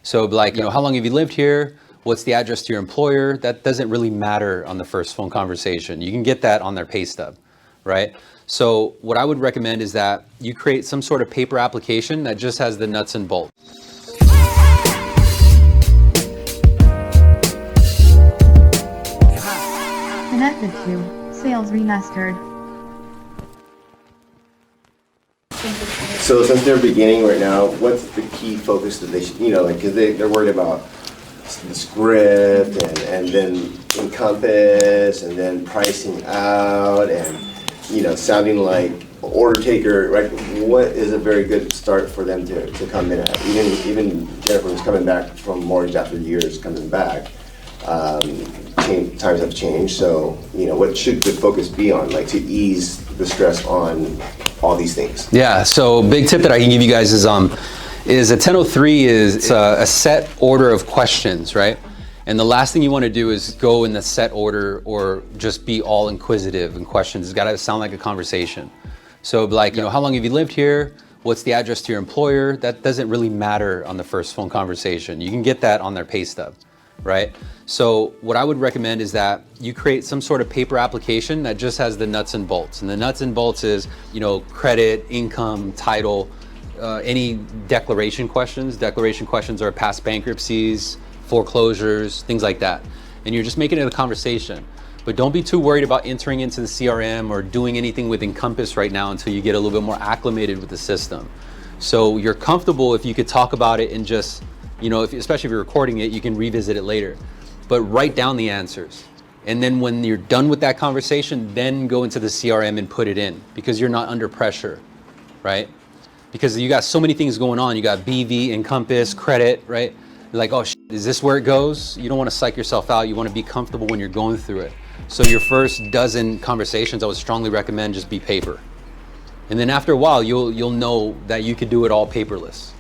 So like, how long have you lived here? What's the address to your employer? That doesn't really matter on the first phone conversation. You can get that on their pay stub, right? So what I would recommend is that you create some sort of paper application that just has the nuts and bolts. Connected to SalesRemastered. So since they're beginning right now, what's the key focus that they should, because they're worried about the script and then encompass and then pricing out and, sounding like order taker, right? What is a very good start for them to come in at? Even Jennifer was coming back from mortgage after years coming back. Times have changed, so what should the focus be on, like to ease the stress on all these things? Yeah, so big tip that I can give you guys is a 1003 is a set order of questions, right? And the last thing you want to do is go in the set order or just be all inquisitive and questions. It's got to sound like a conversation. So like, how long have you lived here? What's the address to your employer? That doesn't really matter on the first phone conversation. You can get that on their pay stub, right? So what I would recommend is that you create some sort of paper application that just has the nuts and bolts. And the nuts and bolts is, credit, income, title, any declaration questions. Declaration questions are past bankruptcies, foreclosures, things like that. And you're just making it a conversation. But don't be too worried about entering into the CRM or doing anything with Encompass right now until you get a little bit more acclimated with the system. So you're comfortable if you could talk about it and just, especially if you're recording it, you can revisit it later. But write down the answers. And then when you're done with that conversation, then go into the CRM and put it in because you're not under pressure, right? Because you got so many things going on. You got BV, Encompass, credit, right? You're like, oh, is this where it goes? You don't want to psych yourself out. You want to be comfortable when you're going through it. So your first dozen conversations, I would strongly recommend just be paper. And then after a while, you'll know that you could do it all paperless.